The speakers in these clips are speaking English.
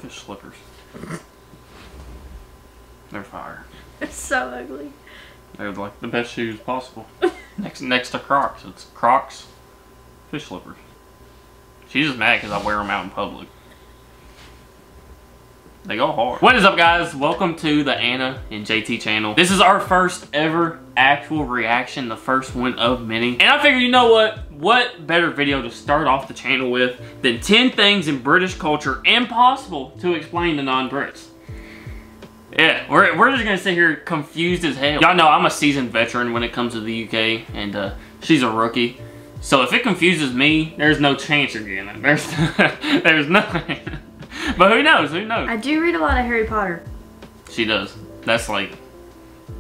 Fish slippers. They're fire. They're so ugly. They're like the best shoes possible. next to Crocs. It's Crocs, fish slippers. She's just mad because I wear them out in public. They go hard. What is up, guys? Welcome to the Anna and JT channel. This is our first ever actual reaction, the first one of many. And I figured, you know what? What better video to start off the channel with than 10 things in British culture impossible to explain to non-Brits. Yeah, we're just gonna sit here confused as hell. Y'all know I'm a seasoned veteran when it comes to the UK, and she's a rookie. So if it confuses me, there's no chance you're getting it. There's nothing. But who knows? Who knows? I do read a lot of Harry Potter. She does. That's like,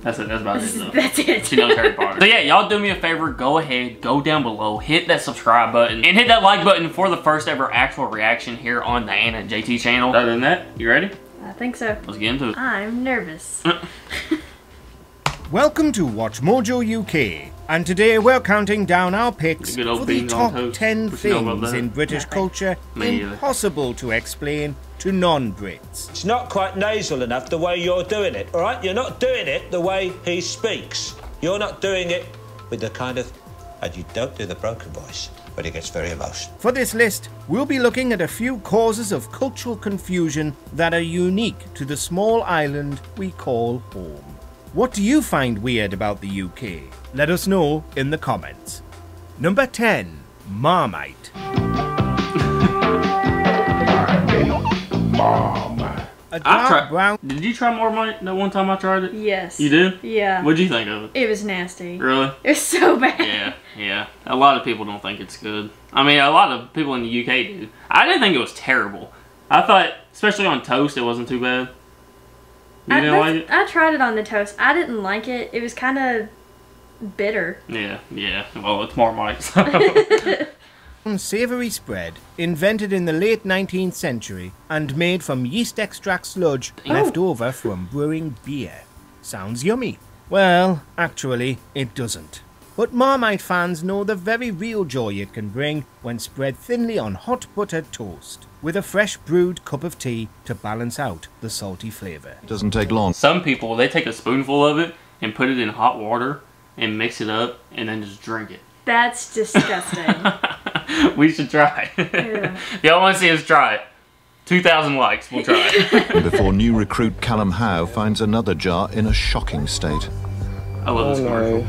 that's it. That's about it, though. That's it. She knows Harry Potter. So yeah, y'all do me a favor. Go ahead, go down below, hit that subscribe button, and hit that like button for the first ever actual reaction here on the Anna and JT channel. Other than that, you ready? I think so. Let's get into it. I'm nervous. Welcome to Watch Mojo UK, and today we're counting down our picks for the top 10 things in British culture impossible to explain to non-Brits. It's not quite nasal enough the way you're doing it, alright? You're not doing it the way he speaks. You're not doing it with the kind of... And you don't do the broken voice, but it gets very emotional. For this list, we'll be looking at a few causes of cultural confusion that are unique to the small island we call home. What do you find weird about the UK? Let us know in the comments. Number 10. Marmite. A dark brown... Did you try Marmite that one time I tried it? Yes. You did? Yeah. What'd you think of it? It was nasty. Really? It was so bad. Yeah. A lot of people don't think it's good. I mean, a lot of people in the UK do. I didn't think it was terrible. I thought, especially on toast, it wasn't too bad. You didn't like it? I tried it on the toast. I didn't like it. It was kind of bitter. Yeah. Well, it's Marmite, so. Savoury spread, invented in the late 19th century and made from yeast extract sludge left over from brewing beer. Sounds yummy. Well, actually, it doesn't. But Marmite fans know the very real joy it can bring when spread thinly on hot buttered toast, with a fresh brewed cup of tea to balance out the salty flavour. Doesn't take long. Some people, they take a spoonful of it and put it in hot water and mix it up and then just drink it. That's disgusting. We should try. If y'all want to see us try it, 2,000 likes, we'll try it. Before new recruit Callum Howe finds another jar in a shocking state. I love this commercial.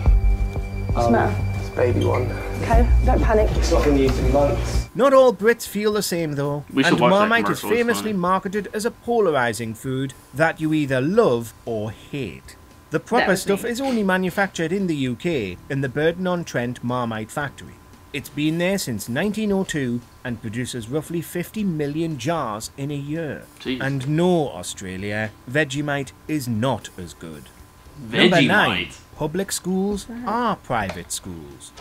What's the matter? It's a baby one. Okay, don't panic. It's not been used in months. Not all Brits feel the same though, and Marmite is commercial, famously marketed as a polarising food that you either love or hate. The proper stuff is only manufactured in the UK in the Burton-on-Trent Marmite factory. It's been there since 1902 and produces roughly 50 million jars in a year. Jeez. And no, Australia, Vegemite is not as good. Vegemite? Number 9. Public schools are private schools.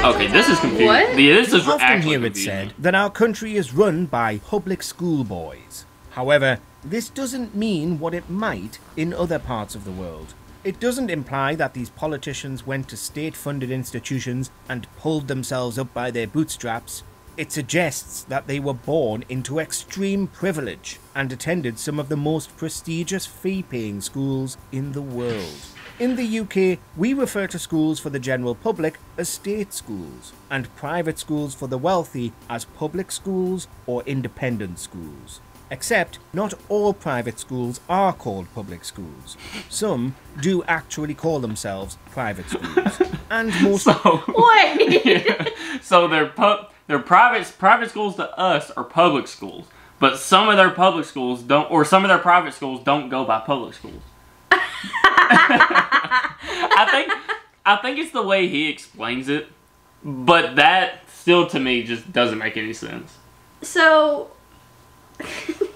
Okay, this is confusing. What? Yeah, this is You often actually hear it confusing. said that our country is run by public school boys. However, this doesn't mean what it might in other parts of the world. It doesn't imply that these politicians went to state-funded institutions and pulled themselves up by their bootstraps. It suggests that they were born into extreme privilege and attended some of the most prestigious fee-paying schools in the world. In the UK, we refer to schools for the general public as state schools, and private schools for the wealthy as public schools or independent schools. Except, not all private schools are called public schools. Some do actually call themselves private schools. And most... Wait! Yeah. So they're private schools to us are public schools. But some of their public schools don't, or some of their private schools don't go by public schools. I think it's the way he explains it. But that still to me just doesn't make any sense. So...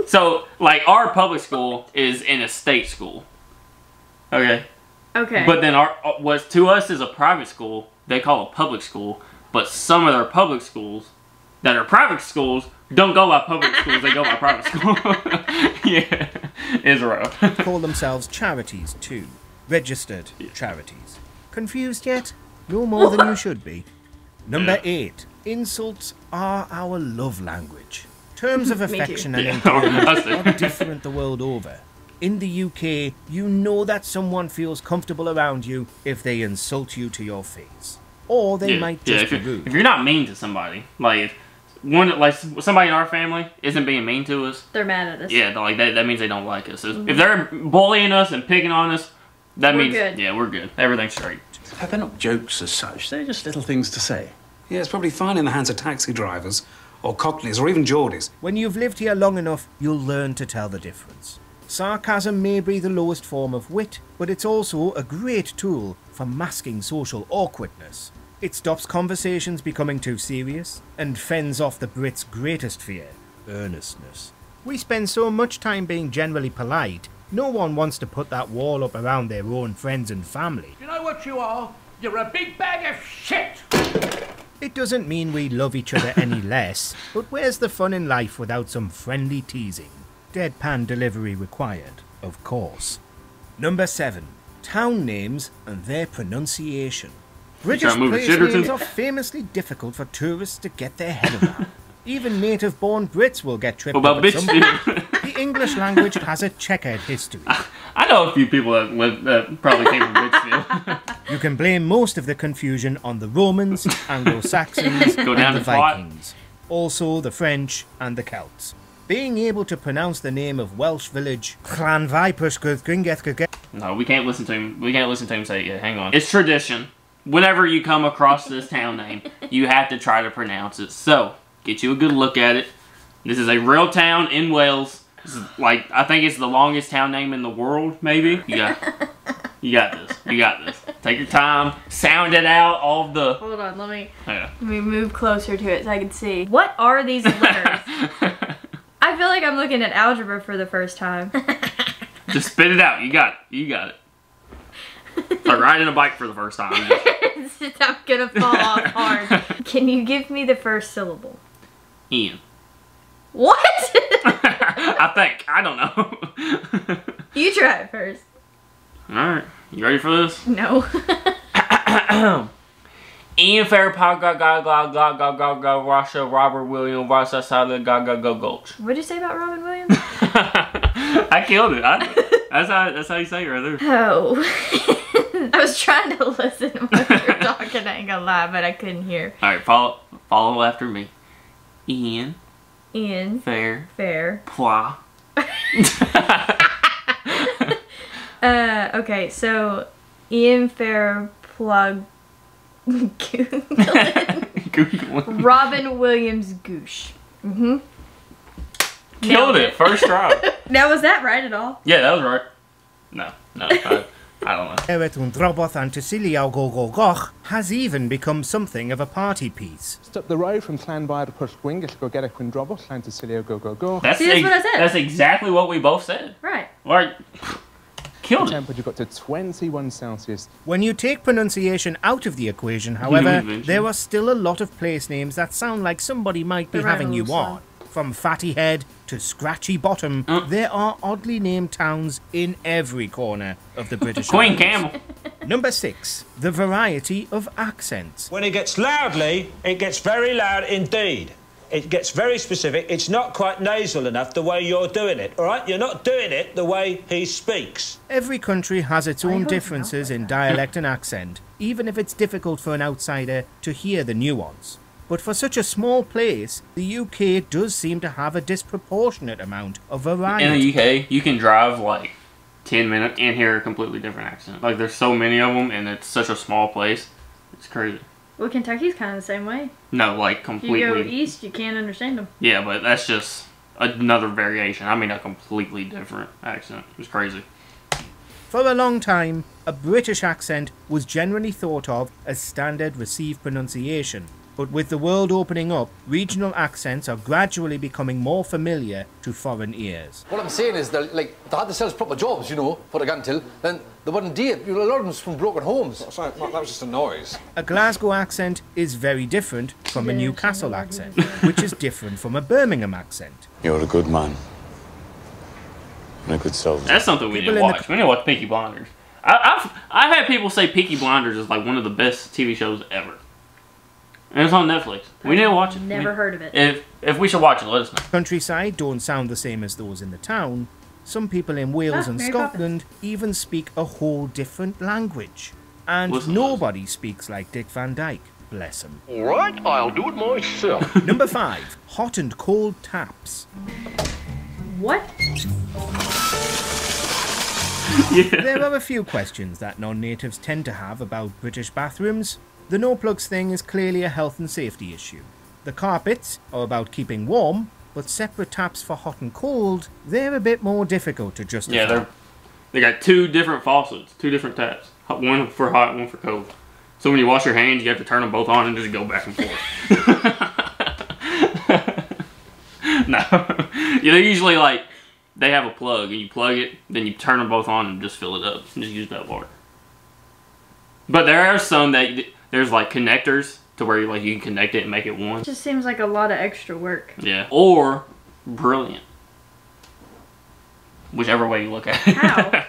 So, like, our public school is in a state school. Okay? Okay. But then what to us is a private school, they call a public school. But some of their public schools that are private schools don't go by public schools, they go by private school. Yeah. Israel. call themselves charities too. Registered charities. Confused yet? No more than you should be. Number 8. Insults are our love language. Terms of too. affection and encouragement are different the world over. In the UK, you know that someone feels comfortable around you if they insult you to your face. Or they might just be rude. If you're not mean to somebody, like somebody in our family isn't being mean to us, they're mad at us. Yeah, like that means they don't like us. If they're bullying us and picking on us, that means good. Yeah, we're good. Everything's straight. They're not jokes as such. They're just little things to say. Yeah, it's probably fine in the hands of taxi drivers or cockneys or even Geordies. When you've lived here long enough, you'll learn to tell the difference. Sarcasm may be the lowest form of wit, but it's also a great tool for masking social awkwardness. It stops conversations becoming too serious and fends off the Brits' greatest fear, earnestness. We spend so much time being generally polite, no one wants to put that wall up around their own friends and family. You know what you are? You're a big bag of shit! It doesn't mean we love each other any less, but where's the fun in life without some friendly teasing? Deadpan delivery required, of course. Number 7. Town names and their pronunciation. British place names are famously difficult for tourists to get their head around. Even native-born Brits will get tripped up at some point. The English language has a checkered history. I know a few people that probably came from Britsfield. You can blame most of the confusion on the Romans, Anglo-Saxons, and the Vikings. Also the French and the Celts. Being able to pronounce the name of Welsh village No, we can't listen to him. We can't listen to him say it yet. Hang on. It's tradition. Whenever you come across this town name, you have to try to pronounce it. So, get you a good look at it. This is a real town in Wales. This is like, I think it's the longest town name in the world, maybe. You got this. You got this. Take your time. Sound it out. All of the... Hold on, let me move closer to it so I can see. What are these letters? I feel like I'm looking at algebra for the first time. Just spit it out. You got it. You got it. Like riding a bike for the first time. I'm gonna fall off hard. Can you give me the first syllable? Ian. What? I think. I don't know. You try it first. Alright. You ready for this? No. Ian Fairpog, Russia, Robert Williams, Russia, Silent, go Gulch. What'd you say about Robin Williams? I killed it. That's how you say it right there. Oh. I was trying to listen when you were talking, I ain't gonna lie, but I couldn't hear. Alright, follow after me. Ian. Fair. Pwa. Okay, so Ian Fair plug Robin Williams Goosh. Killed it. First try. Now, was that right at all? Yeah, that was right. No, I don't know. Has even become something of a party piece. Stop the road from Llanfair to Pwllgwyngyll to go get a Quindrobos, Llan to Silio, go. That's what I said. That's exactly what we both said. Right. Like, killed it. Temperature got to 21 Celsius. When you take pronunciation out of the equation, however, there are still a lot of place names that sound like somebody might be having you on. From Fatty Head to Scratchy Bottom, there are oddly named towns in every corner of the British Queen Islands. Camel. Number 6. The variety of accents. When it gets loudly, it gets very loud indeed. It gets very specific. It's not quite nasal enough the way you're doing it, all right? You're not doing it the way he speaks. Every country has its own differences in dialect and accent, even if it's difficult for an outsider to hear the nuance. But for such a small place, the UK does seem to have a disproportionate amount of variety. In the UK, you can drive like 10 minutes and hear a completely different accent. Like, there's so many of them, and it's such a small place. It's crazy. Well, Kentucky's kind of the same way. No, like, completely. If you go east, you can't understand them. Yeah, but that's just another variation. I mean, a completely different accent. It's crazy. For a long time, a British accent was generally thought of as standard received pronunciation. But with the world opening up, regional accents are gradually becoming more familiar to foreign ears. What I'm saying is that, like, they had themselves proper jobs, you know, for a gun till, then they wouldn't do it. You know, a lot of them's from broken homes. That was just a noise. A Glasgow accent is very different from a Newcastle accent, which is different from a Birmingham accent. You're a good man. And a good soldier. That's something we need to watch. We need to watch Peaky Blinders. I've had people say Peaky Blinders is like one of the best TV shows ever. And it's on Netflix. We need to watch it. Never heard of it. If we should watch it, let us know. Countryside don't sound the same as those in the town. Some people in Wales and Mary Scotland even speak a whole different language. And nobody speaks like Dick Van Dyke. Bless him. Alright, I'll do it myself. Number 5. Hot and cold taps. What? There are a few questions that non-natives tend to have about British bathrooms. The no-plugs thing is clearly a health and safety issue. The carpets are about keeping warm, but separate taps for hot and cold, they're a bit more difficult to justify. Yeah, they got 2 different faucets, 2 different taps. One for hot, one for cold. So when you wash your hands, you have to turn them both on and just go back and forth. No. Yeah, they're usually like, they have a plug, and you plug it, then you turn them both on and just fill it up. And just use that water. But there are some that, there's like connectors to where you can connect it and make it one. It just seems like a lot of extra work. Yeah. Or brilliant. Whichever way you look at it. How?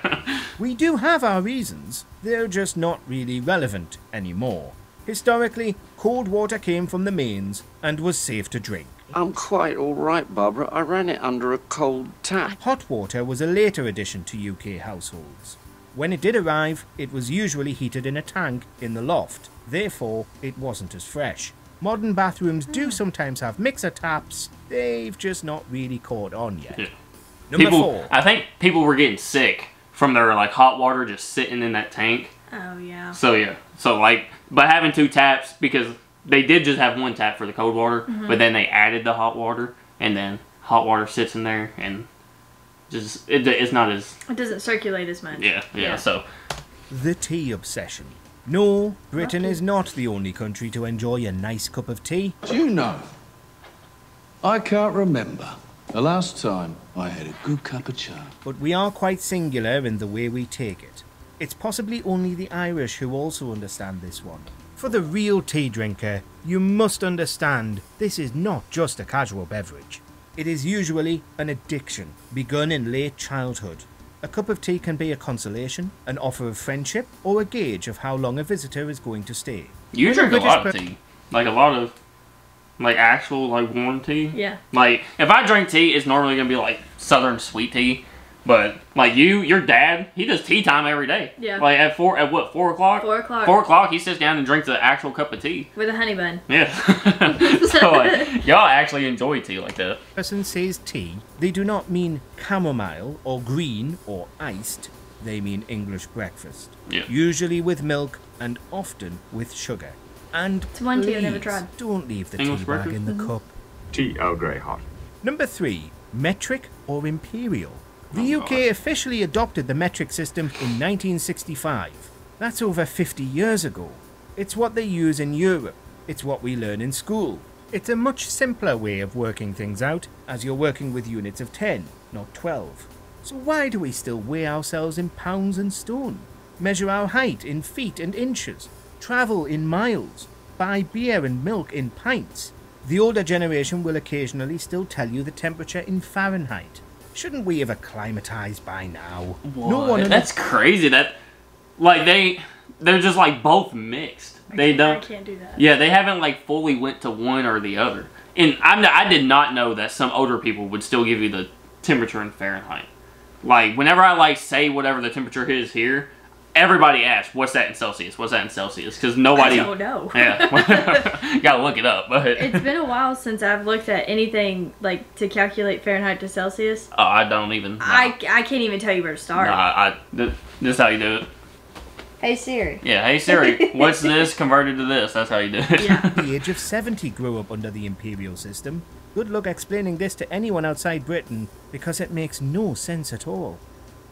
We do have our reasons, they're just not really relevant anymore. Historically, cold water came from the mains and was safe to drink. I'm quite alright, Barbara. I ran it under a cold tap. Hot water was a later addition to UK households. When it did arrive, it was usually heated in a tank in the loft, therefore it wasn't as fresh. Modern bathrooms do sometimes have mixer taps, they've just not really caught on yet. Yeah. Number 4. I think people were getting sick from their like hot water just sitting in that tank. Oh yeah. So yeah, but having 2 taps, because they did just have 1 tap for the cold water, but then they added the hot water, and then hot water sits in there and just it's not as, it doesn't circulate as much. Yeah. So the tea obsession. No, Britain is not the only country to enjoy a nice cup of tea. Do you know, I can't remember the last time I had a good cup of chai. But we are quite singular in the way we take it. It's possibly only the Irish who also understand this one. For the real tea drinker, you must understand this is not just a casual beverage. It is usually an addiction, begun in late childhood. A cup of tea can be a consolation, an offer of friendship, or a gauge of how long a visitor is going to stay. You drink a lot of tea. Like a lot of actual warm tea. Yeah. Like if I drink tea, it's normally gonna be like southern sweet tea. But like your dad, he does tea time every day. Yeah. Like at 4 o'clock? 4 o'clock. 4 o'clock, he sits down and drinks an actual cup of tea. With a honey bun. Yeah. So like, y'all actually enjoy tea like that. When a person says tea, they do not mean chamomile or green or iced. They mean English breakfast. Yeah. Usually with milk and often with sugar. And it's one tea I've never tried. Don't leave the English tea breakfast? bag in the cup. Tea Earl Grey hot. Number 3. Metric or imperial. The UK officially adopted the metric system in 1965. That's over 50 years ago. It's what they use in Europe. It's what we learn in school. It's a much simpler way of working things out, as you're working with units of 10, not 12. So why do we still weigh ourselves in pounds and stone? Measure our height in feet and inches? Travel in miles? Buy beer and milk in pints? The older generation will occasionally still tell you the temperature in Fahrenheit. Shouldn't we have acclimatized by now? What? No one. That's crazy. That, like they're just like both mixed. I can't do that. Yeah, they haven't like fully went to one or the other. And I did not know that some older people would still give you the temperature in Fahrenheit. Like whenever I say whatever the temperature is here, everybody asks, "What's that in Celsius? What's that in Celsius?" Because nobody. I don't know. Yeah, you gotta look it up. But it's been a while since I've looked at anything like to calculate Fahrenheit to Celsius. Oh, I don't even. No. I can't even tell you where to start. This is how you do it. Hey Siri. Yeah, hey Siri, what's this converted to this? That's how you do it. Yeah. The age of 70 grew up under the imperial system. Good luck explaining this to anyone outside Britain because it makes no sense at all.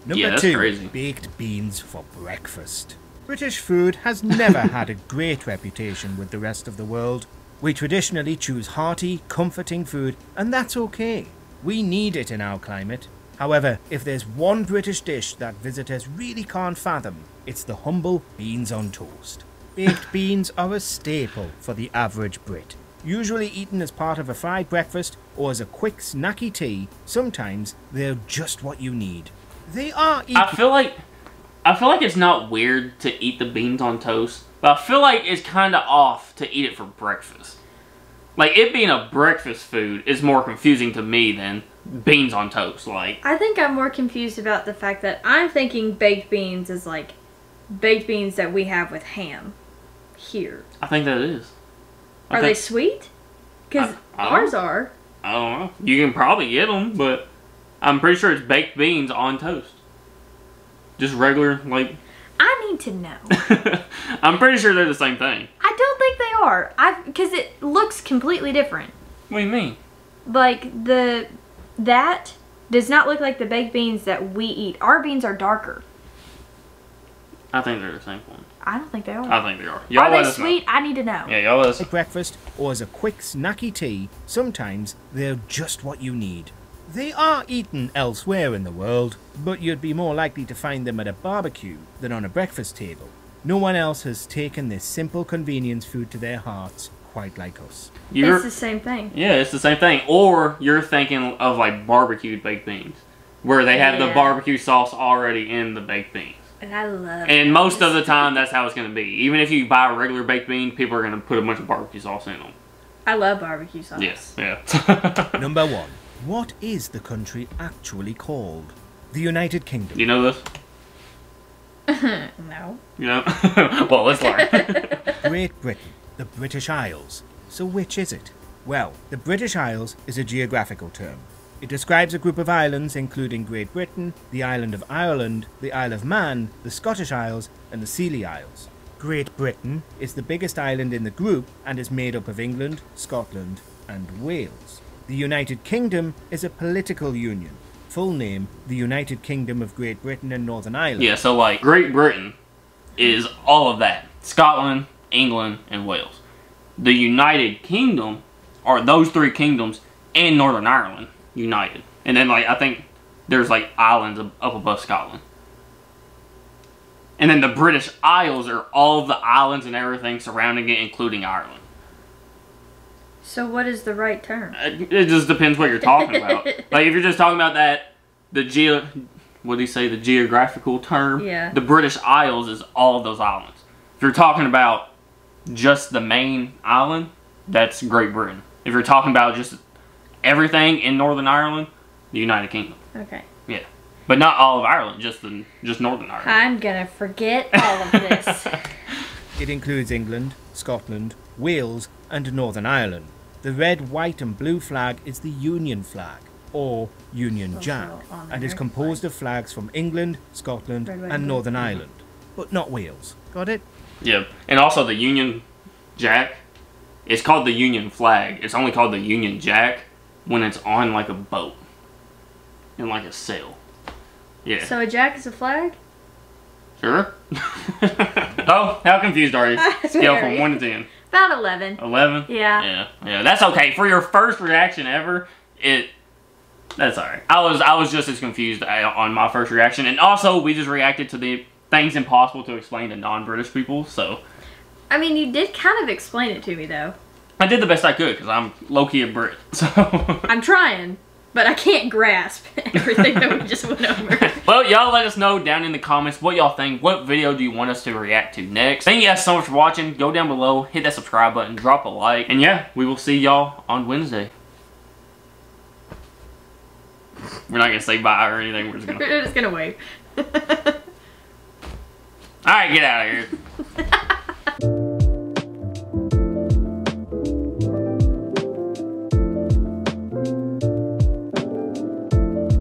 Number 2, crazy. Baked beans for breakfast. British food has never had a great reputation with the rest of the world. We traditionally choose hearty, comforting food, and that's okay. We need it in our climate. However, if there's one British dish that visitors really can't fathom, it's the humble beans on toast. Baked beans are a staple for the average Brit. Usually eaten as part of a fried breakfast or as a quick snacky tea, sometimes they're just what you need. They are eaten. I feel like it's not weird to eat the beans on toast, But I feel like it's kind of off to eat it for breakfast. Like, it being a breakfast food is more confusing to me than beans on toast. Like, I think I'm more confused about the fact that I'm thinking baked beans is like baked beans that we have with ham here. I think that is. Are they sweet? Because ours are. I don't know. You can probably get them, but I'm pretty sure it's baked beans on toast. Just regular, like... I need to know. I'm pretty sure they're the same thing. I don't think they are. Because it looks completely different. What do you mean? Like, that does not look like the baked beans that we eat. Our beans are darker. I think they're the same one. I don't think they are. I think they are. Are they sweet? I need to know. Yeah, y'all let us know. Like breakfast or as a quick snacky tea, sometimes they're just what you need. They are eaten elsewhere in the world, but you'd be more likely to find them at a barbecue than on a breakfast table. No one else has taken this simple convenience food to their hearts quite like us. It's the same thing. Yeah, it's the same thing. Or you're thinking of like barbecued baked beans, where they have the barbecue sauce already in the baked beans. And I love And most of the time, that's how it's going to be. Even if you buy a regular baked bean, people are going to put a bunch of barbecue sauce in them. I love barbecue sauce. Yes, yeah. Number 1. What is the country actually called? The United Kingdom. You know this? No. You know? Well, let's learn. Great Britain, the British Isles. So which is it? Well, the British Isles is a geographical term. It describes a group of islands including Great Britain, the island of Ireland, the Isle of Man, the Scottish Isles, and the Scilly Isles. Great Britain is the biggest island in the group and is made up of England, Scotland, and Wales. The United Kingdom is a political union. Full name, the United Kingdom of Great Britain and Northern Ireland. Yeah, so like Great Britain is all of that. Scotland, England, and Wales. The United Kingdom are those 3 kingdoms and Northern Ireland united. And then like I think there's like islands up above Scotland. And then the British Isles are all of the islands and everything surrounding it, including Ireland. So what is the right term? It just depends what you're talking about. Like if you're just talking about that, what do you say, the geographical term? Yeah. The British Isles is all of those islands. If you're talking about just the main island, that's Great Britain. If you're talking about just everything in Northern Ireland, the United Kingdom. Okay. Yeah. But not all of Ireland, just Northern Ireland. I'm gonna forget all of this. It includes England, Scotland, Wales, and Northern Ireland. The red, white, and blue flag is the Union flag, or Union Jack, and is composed of flags from England, Scotland, and Northern Ireland, but not Wales. Got it? Yeah. And also the Union Jack, it's called the Union flag. It's only called the Union Jack when it's on like a boat, in like a sail. Yeah. So a jack is a flag? Sure. Oh, how confused are you? Scale from 1 to 10. About 11. 11? Yeah. Yeah, that's okay. For your first reaction ever, that's alright. I was just as confused on my first reaction. And also, we just reacted to the things impossible to explain to non-British people, so. I mean, you did kind of explain it to me, though. I did the best I could, because I'm low-key a Brit, so. I'm trying, but I can't grasp everything that we just went over. Well, y'all let us know down in the comments what y'all think. What video do you want us to react to next? Thank you guys so much for watching. Go down below, hit that subscribe button, drop a like. And yeah, we will see y'all on Wednesday. We're not going to say bye or anything. We're just going to wave. Alright, get out of here.